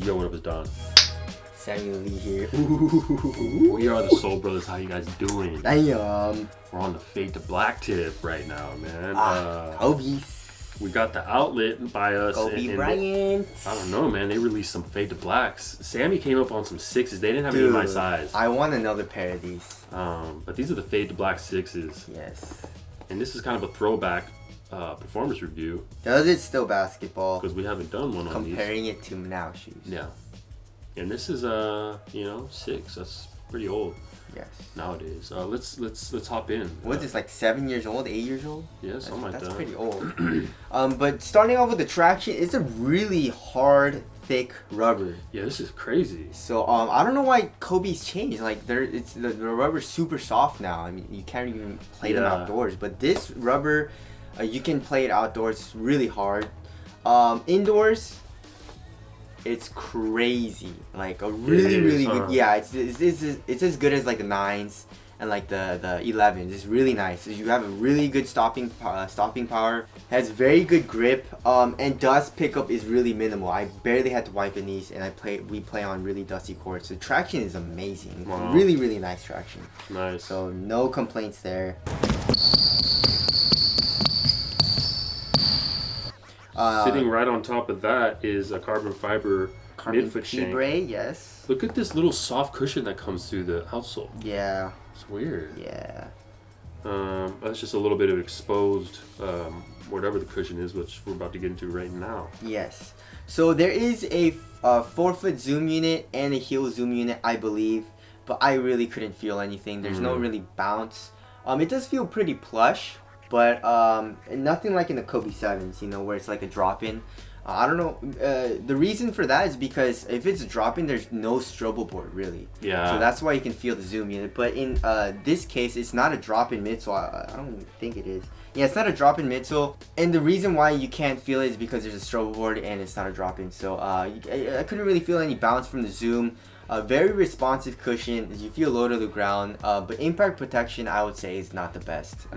Yo, what up, is Don? Samuel Lee here. We are the Soul Brothers. How you guys doing? Damn. We're on the Fade to Black tip right now, man. Kobe's. We got the outlet by us. Kobe Bryant. I don't know, man. They released some Fade to Blacks. Sammy came up on some 6s. They didn't have any of my size. I want another pair of these. But these are the Fade to Black 6s. Yes. And this is kind of a throwback performance review. Does it still basketball? Because we haven't done one on these. Comparing it to now shoes. Yeah. And this is 6. That's pretty old. Yes. Nowadays. Let's hop in. What's this, like 7 years old, 8 years old? Yeah, something like that. That's pretty old. But starting off with the traction, it's a really hard, thick rubber. Yeah, this is crazy. So I don't know why Kobe's changed. Like the rubber's super soft now. I mean, you can't even play them outdoors. But this rubber, you can play it outdoors. It's really hard. Indoors, it's crazy. Like a really good. Yeah, it's as good as like the 9s and like the 11s. It's really nice. You have a really good stopping power. Has very good grip. And dust pickup is really minimal. I barely had to wipe in these, and we play on really dusty courts. So traction is amazing. Wow. Really nice traction. Nice. So no complaints there. Sitting right on top of that is a carbon fiber midfoot shank. Yes. Look at this little soft cushion that comes through the outsole. Yeah. It's weird. Yeah. That's just a little bit of exposed whatever the cushion is, which we're about to get into right now. Yes. So there is a 4-foot zoom unit and a heel zoom unit, I believe, but I really couldn't feel anything. There's no really bounce. It does feel pretty plush, but nothing like in the Kobe 7s, where it's like a drop-in. I don't know. The reason for that is because if it's a drop-in, there's no strobo board, really. Yeah. So that's why you can feel the zoom unit. But in this case, it's not a drop-in midsole. I don't even think it is. Yeah, it's not a drop-in midsole. And the reason why you can't feel it is because there's a strobo board and it's not a drop-in. So I couldn't really feel any bounce from the zoom. Very responsive cushion. You feel low to the ground, but impact protection, I would say, is not the best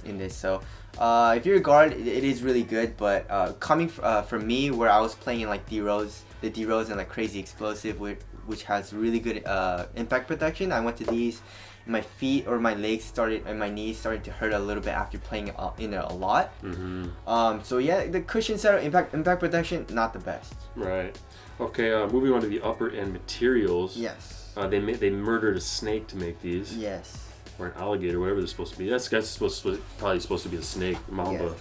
in this. So if you're a guard, it is really good. But coming from me, where I was playing in like the D-Rose and like Crazy Explosive, which has really good impact protection, I went to these. My feet or my legs and my knees started to hurt a little bit after playing in it a lot. So yeah, the cushion setup, impact protection, not the best. Right. Okay, moving on to the upper end materials. Yes. They murdered a snake to make these. Yes. Or an alligator, whatever they're supposed to be. That's probably supposed to be a snake. Mamba.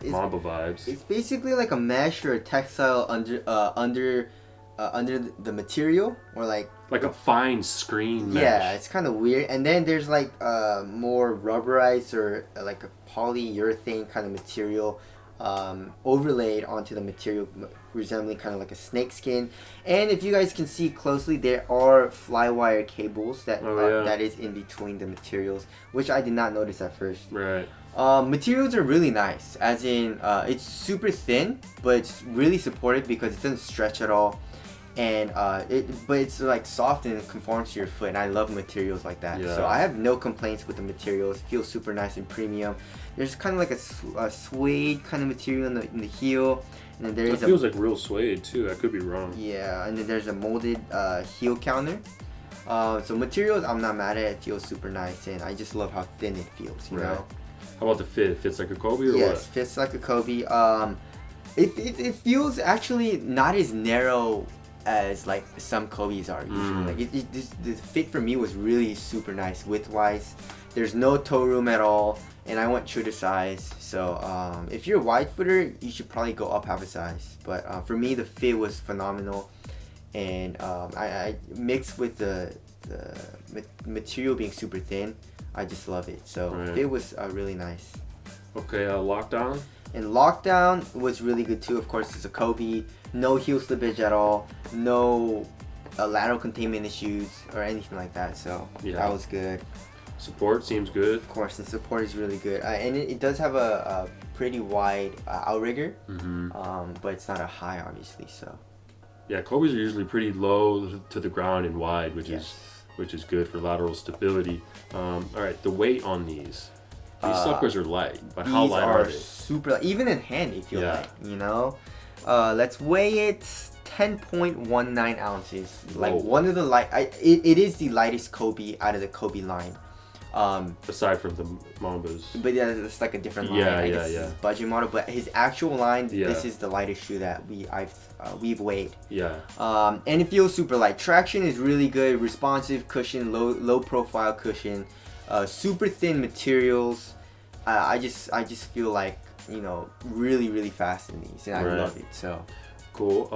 Yes. Mamba vibes. It's basically like a mesh or a textile under the material, or like a fine screen mesh. Yeah, it's kind of weird. And then there's like more rubberized or like a polyurethane kind of material overlaid onto the material, resembling kind of like a snake skin. And if you guys can see closely, there are flywire cables that is in between the materials, which I did not notice at first. Right. Materials are really nice, as in it's super thin, but it's really supportive because it doesn't stretch at all. And but it's like soft and it conforms to your foot, and I love materials like that. Yeah. So I have no complaints with the materials. It feels super nice and premium. There's kind of like a suede kind of material in the heel, and then there is feels like real suede too. I could be wrong. Yeah, and then there's a molded heel counter. So materials, I'm not mad at it. It feels super nice, and I just love how thin it feels. You know. How about the fit? It fits like a Kobe or what? Yes, fits like a Kobe. It feels actually not as narrow as like some Kobe's are usually. Like the fit for me was really super nice width-wise. There's no toe room at all, and I went true to size. So if you're a wide footer, you should probably go up half a size. But for me, the fit was phenomenal, and I mixed with the material being super thin. I just love it. So it was really nice. Okay, lockdown. And lockdown was really good too. Of course, it's a Kobe. No heel slippage at all. No lateral containment issues or anything like that. So that was good. Support seems good. Of course, the support is really good. And it does have a pretty wide outrigger. But it's not a high, obviously. So yeah, Kobe's are usually pretty low to the ground and wide, which is good for lateral stability. All right, the weight on these. These suckers are light, but how light are they? Super light. Even in hand, they feel light, Let's weigh it. 10.19 ounces. Like Whoa. one of the it is the lightest Kobe out of the Kobe line. Aside from the Mambas. But yeah, it's like a different line. Yeah, I yeah, guess yeah. It's budget model, but his actual line, Yeah. this is the lightest shoe that we've weighed. Yeah. And it feels super light. Traction is really good. Responsive cushion, low profile cushion, super thin materials. I just feel like, you know, really fast in these, and I Right. love it. So Cool.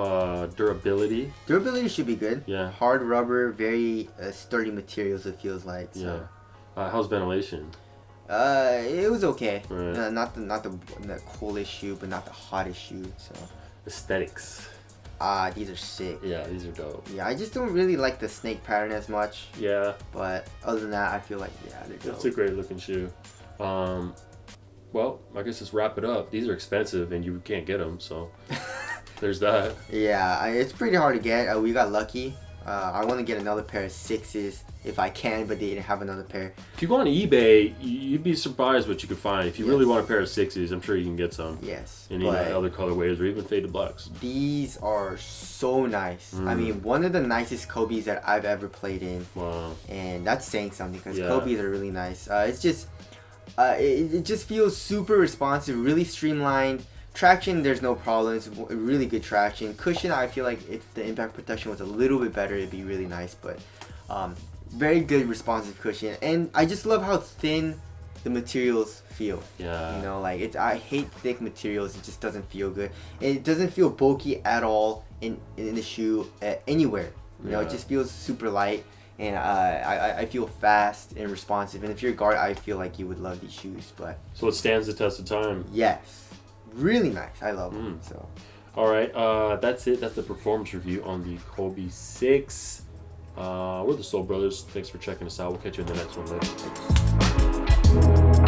Durability. durability should be good. Yeah. Hard rubber, very sturdy materials. It feels like. So. Yeah. How's ventilation? It was okay. Right. Not the coolest shoe, but not the hottest shoe. So. Aesthetics. These are sick. Yeah, these are dope. Yeah, I just don't really like the snake pattern as much. Yeah. But other than that, I feel like, yeah, they're dope. It's a great looking shoe. Well, I guess let's wrap it up. These are expensive and you can't get them, so there's that. Yeah, it's pretty hard to get. We got lucky. I want to get another pair of 6s if I can, but they didn't have another pair. If you go on eBay, you'd be surprised what you could find. If you really want a pair of 6s, I'm sure you can get some. Yes. In other colorways or even faded blacks. These are so nice. I mean, one of the nicest Kobe's that I've ever played in. Wow. And that's saying something because Yeah. Kobe's are really nice. It's just, it just feels super responsive, really streamlined. Traction, there's no problems. Really good traction. Cushion, I feel like if the impact protection was a little bit better, it'd be really nice. But very good responsive cushion, and I just love how thin the materials feel. Yeah. You know, like I hate thick materials. It just doesn't feel good. It doesn't feel bulky at all in the shoe anywhere. You know, it just feels super light. And I feel fast and responsive. And if you're a guard, I feel like you would love these shoes. But So it stands the test of time. yes, really nice. I love them. So. All right, that's it. That's the performance review on the Kobe 6. We're the Soul Brothers. Thanks for checking us out. We'll catch you in the next one later.